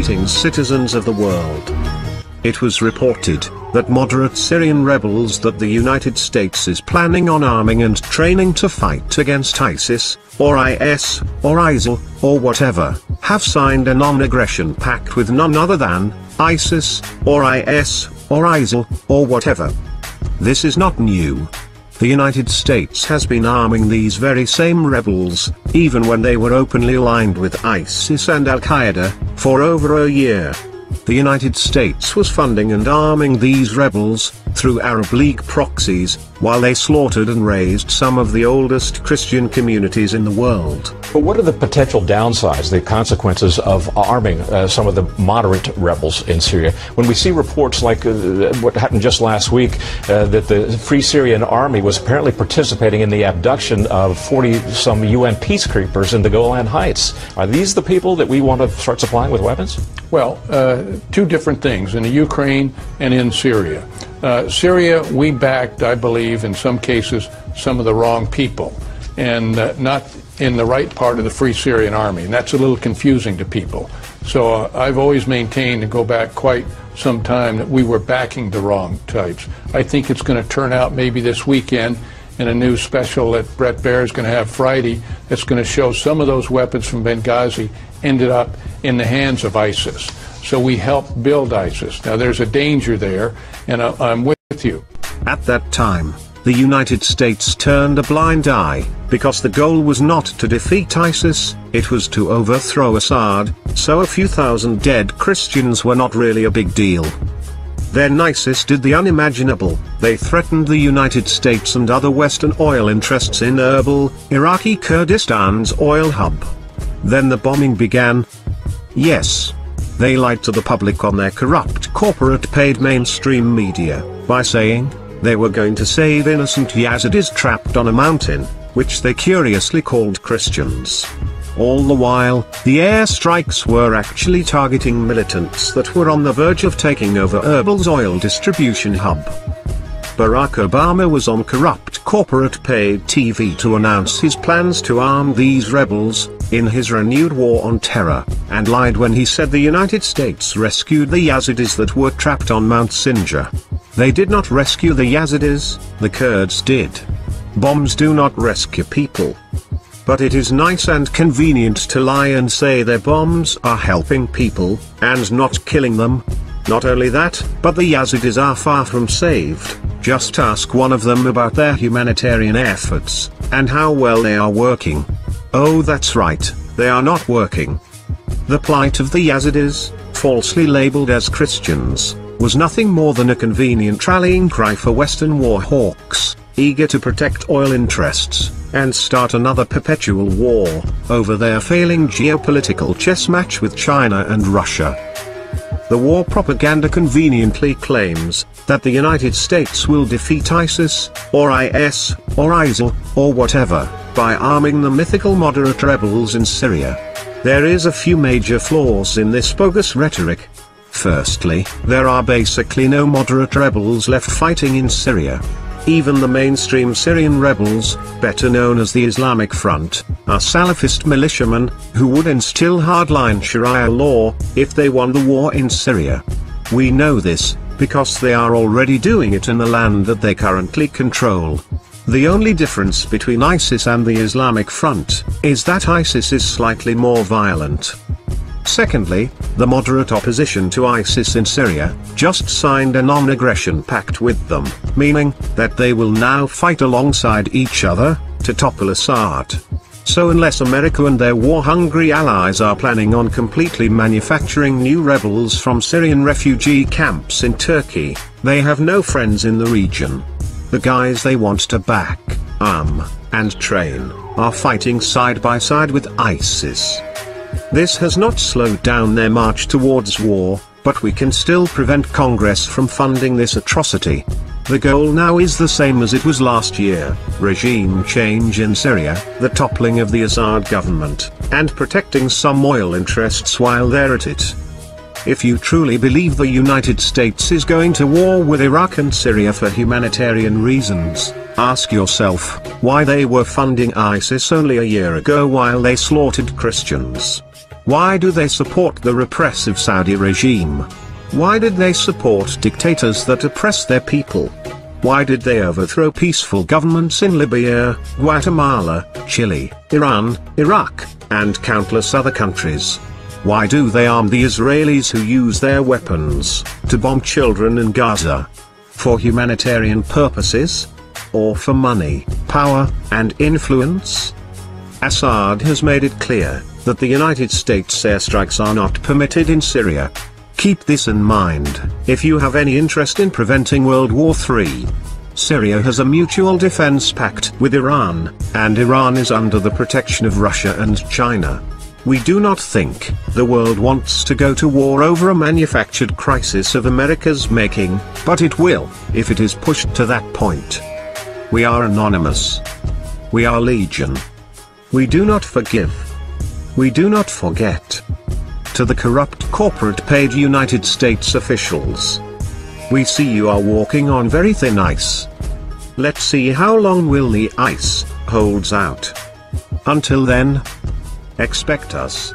Greetings, citizens of the world. It was reported that moderate Syrian rebels that the United States is planning on arming and training to fight against ISIS, or IS, or ISIL, or whatever, have signed a non-aggression pact with none other than ISIS, or IS, or ISIL, or whatever. This is not new. The United States has been arming these very same rebels, even when they were openly aligned with ISIS and al-Qaeda, for over a year. The United States was funding and arming these rebels, through Arab League proxies, while they slaughtered and razed some of the oldest Christian communities in the world. But what are the potential downsides, the consequences of arming some of the moderate rebels in Syria? When we see reports like what happened just last week, that the Free Syrian Army was apparently participating in the abduction of 40-some UN peacekeepers in the Golan Heights. Are these the people that we want to start supplying with weapons? Well, two different things, in the Ukraine and in Syria. Syria, we backed, I believe, in some cases, some of the wrong people, and not in the right part of the Free Syrian Army, and that's a little confusing to people. So I've always maintained, and go back quite some time, that we were backing the wrong types. I think it's going to turn out maybe this weekend in a new special that Brett Baer is going to have Friday that's going to show some of those weapons from Benghazi ended up in the hands of ISIS. So we helped build ISIS. Now there's a danger there, and I'm with you. At that time, the United States turned a blind eye, because the goal was not to defeat ISIS, it was to overthrow Assad, so a few thousand dead Christians were not really a big deal. Then ISIS did the unimaginable, they threatened the United States and other Western oil interests in Erbil, Iraqi Kurdistan's oil hub. Then the bombing began. Yes. They lied to the public on their corrupt corporate-paid mainstream media, by saying they were going to save innocent Yazidis trapped on a mountain, which they curiously called Christians. All the while, the airstrikes were actually targeting militants that were on the verge of taking over Erbil's oil distribution hub. Barack Obama was on corrupt corporate-paid TV to announce his plans to arm these rebels, in his renewed war on terror, and lied when he said the United States rescued the Yazidis that were trapped on Mount Sinjar. They did not rescue the Yazidis, the Kurds did. Bombs do not rescue people. But it is nice and convenient to lie and say their bombs are helping people, and not killing them. Not only that, but the Yazidis are far from saved. Just ask one of them about their humanitarian efforts, and how well they are working. Oh, that's right, they are not working. The plight of the Yazidis, falsely labeled as Christians, was nothing more than a convenient rallying cry for Western war hawks, eager to protect oil interests, and start another perpetual war, over their failing geopolitical chess match with China and Russia. The war propaganda conveniently claims that the United States will defeat ISIS, or IS, or ISIL, or whatever, by arming the mythical moderate rebels in Syria. There is a few major flaws in this bogus rhetoric. Firstly, there are basically no moderate rebels left fighting in Syria. Even the mainstream Syrian rebels, better known as the Islamic Front, are Salafist militiamen, who would instill hardline Sharia law, if they won the war in Syria. We know this, because they are already doing it in the land that they currently control. The only difference between ISIS and the Islamic Front, is that ISIS is slightly more violent. Secondly, the moderate opposition to ISIS in Syria, just signed a non-aggression pact with them, meaning that they will now fight alongside each other, to topple Assad. So unless America and their war-hungry allies are planning on completely manufacturing new rebels from Syrian refugee camps in Turkey, they have no friends in the region. The guys they want to back, arm, and train, are fighting side by side with ISIS. This has not slowed down their march towards war, but we can still prevent Congress from funding this atrocity. The goal now is the same as it was last year: regime change in Syria, the toppling of the Assad government, and protecting some oil interests while they're at it. If you truly believe the United States is going to war with Iraq and Syria for humanitarian reasons, ask yourself why they were funding ISIS only a year ago while they slaughtered Christians. Why do they support the repressive Saudi regime? Why did they support dictators that oppress their people? Why did they overthrow peaceful governments in Libya, Guatemala, Chile, Iran, Iraq, and countless other countries? Why do they arm the Israelis who use their weapons to bomb children in Gaza? For humanitarian purposes? Or for money, power, and influence? Assad has made it clear that the United States airstrikes are not permitted in Syria. Keep this in mind if you have any interest in preventing World War III. Syria has a mutual defense pact with Iran, and Iran is under the protection of Russia and China. We do not think the world wants to go to war over a manufactured crisis of America's making, but it will, if it is pushed to that point. We are anonymous. We are legion. We do not forgive. We do not forget. To the corrupt corporate paid United States officials, we see you are walking on very thin ice. Let's see how long will the ice holds out. Until then, expect us.